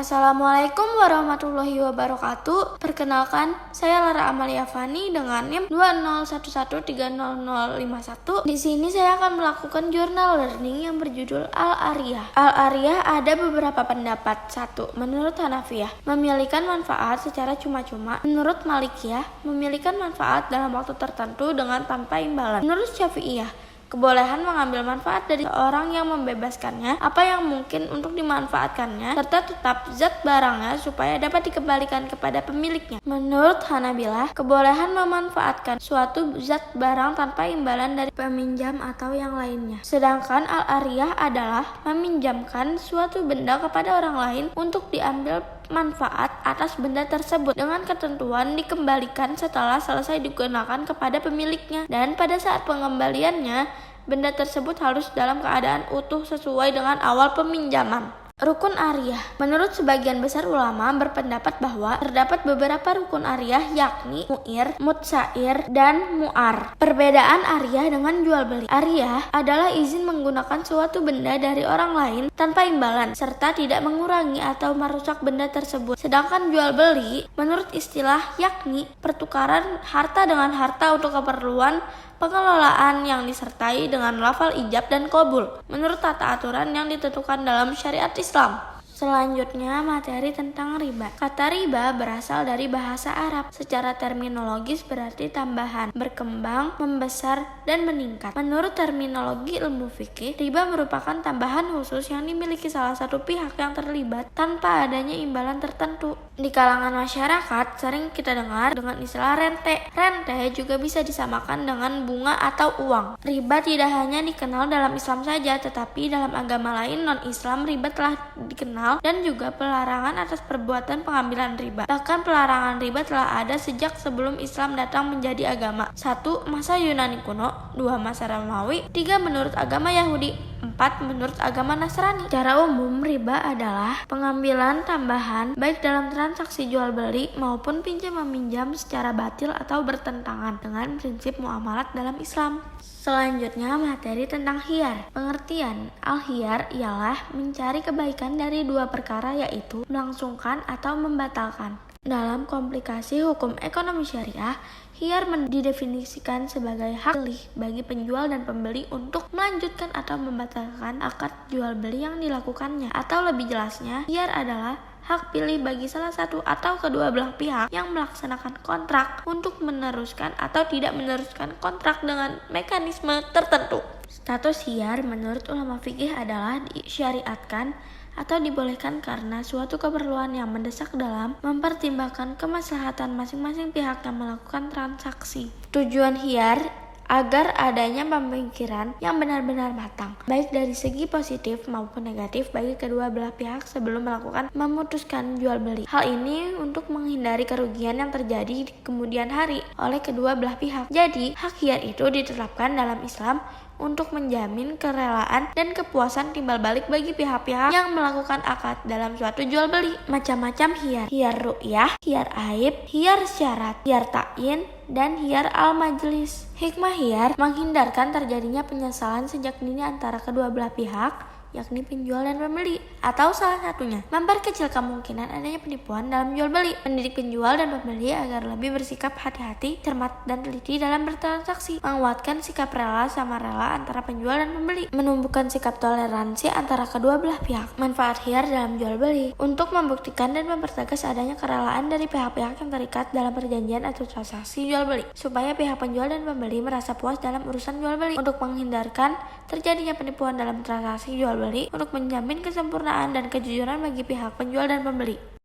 Assalamualaikum warahmatullahi wabarakatuh. Perkenalkan, saya Lara Amalia Fani dengan NIM 201130051. Di sini saya akan melakukan journal learning yang berjudul Al-Ariyah. Al-Ariyah ada beberapa pendapat. 1. Menurut Hanafiyah, memiliki manfaat secara cuma-cuma. Menurut Malikiyah, memiliki manfaat dalam waktu tertentu dengan tanpa imbalan. Menurut Syafi'iyah, kebolehan mengambil manfaat dari orang yang membebaskannya, apa yang mungkin untuk dimanfaatkannya, serta tetap zat barangnya supaya dapat dikembalikan kepada pemiliknya. Menurut Hanabilah, kebolehan memanfaatkan suatu zat barang tanpa imbalan dari peminjam atau yang lainnya. Sedangkan Al-Ariyah adalah meminjamkan suatu benda kepada orang lain untuk diambil manfaat atas benda tersebut dengan ketentuan dikembalikan setelah selesai digunakan kepada pemiliknya, dan pada saat pengembaliannya benda tersebut harus dalam keadaan utuh sesuai dengan awal peminjaman. Rukun Ariyah. Menurut sebagian besar ulama berpendapat bahwa terdapat beberapa rukun Ariyah, yakni mu'ir, mutsair, dan mu'ar. Perbedaan Ariyah dengan jual beli. Ariyah adalah izin menggunakan suatu benda dari orang lain tanpa imbalan, serta tidak mengurangi atau merusak benda tersebut. Sedangkan jual beli menurut istilah yakni pertukaran harta dengan harta untuk keperluan pengelolaan yang disertai dengan lafal ijab dan qabul menurut tata aturan yang ditentukan dalam syariat Islam. Selanjutnya, materi tentang riba. Kata riba berasal dari bahasa Arab. Secara terminologis berarti tambahan, berkembang, membesar, dan meningkat. Menurut terminologi ilmu fikih, riba merupakan tambahan khusus yang dimiliki salah satu pihak yang terlibat tanpa adanya imbalan tertentu. Di kalangan masyarakat, sering kita dengar dengan istilah rente. Rente juga bisa disamakan dengan bunga atau uang. Riba tidak hanya dikenal dalam Islam saja, tetapi dalam agama lain non-Islam riba telah dikenal, dan juga pelarangan atas perbuatan pengambilan riba. Bahkan pelarangan riba telah ada sejak sebelum Islam datang menjadi agama. 1. Masa Yunani kuno. 2. Masa Romawi. 3. Menurut agama Yahudi. 4. Menurut agama Nasrani. Secara umum, riba adalah pengambilan tambahan baik dalam transaksi jual beli maupun pinjam-meminjam secara batil atau bertentangan dengan prinsip muamalat dalam Islam. Selanjutnya, materi tentang khiyar. Pengertian al-khiyar ialah mencari kebaikan dari dua perkara, yaitu melangsungkan atau membatalkan. Dalam komplikasi hukum ekonomi syariah, khiyar didefinisikan sebagai hak pilih bagi penjual dan pembeli untuk melanjutkan atau membatalkan akad jual beli yang dilakukannya. Atau lebih jelasnya, khiyar adalah hak pilih bagi salah satu atau kedua belah pihak yang melaksanakan kontrak untuk meneruskan atau tidak meneruskan kontrak dengan mekanisme tertentu. Status khiyar menurut ulama fikih adalah disyariatkan atau dibolehkan karena suatu keperluan yang mendesak dalam mempertimbangkan kemaslahatan masing-masing pihak yang melakukan transaksi. Tujuan khiyar agar adanya pemikiran yang benar-benar matang, baik dari segi positif maupun negatif bagi kedua belah pihak sebelum memutuskan jual beli. Hal ini untuk menghindari kerugian yang terjadi di kemudian hari oleh kedua belah pihak. Jadi, hak khiyar itu ditetapkan dalam Islam untuk menjamin kerelaan dan kepuasan timbal balik bagi pihak-pihak yang melakukan akad dalam suatu jual beli. Macam-macam khiyar. Khiyar ru'yah, khiyar aib, khiyar syarat, khiyar ta'yin, dan khiyar al-majlis. Hikmah khiyar menghindarkan terjadinya penyesalan sejak dini antara kedua belah pihak, yakni penjual dan pembeli, atau salah satunya. Memperkecil kemungkinan adanya penipuan dalam jual beli. Mendidik penjual dan pembeli agar lebih bersikap hati-hati, cermat, dan teliti dalam bertransaksi. Menguatkan sikap rela sama rela antara penjual dan pembeli. Menumbuhkan sikap toleransi antara kedua belah pihak. Manfaat khiyar dalam jual beli untuk membuktikan dan mempertegas adanya kerelaan dari pihak-pihak yang terikat dalam perjanjian atau transaksi jual beli, supaya pihak penjual dan pembeli merasa puas dalam urusan jual beli. Untuk menghindarkan terjadinya penipuan dalam transaksi jual beli, untuk menjamin kesempurnaan dan kejujuran bagi pihak penjual dan pembeli.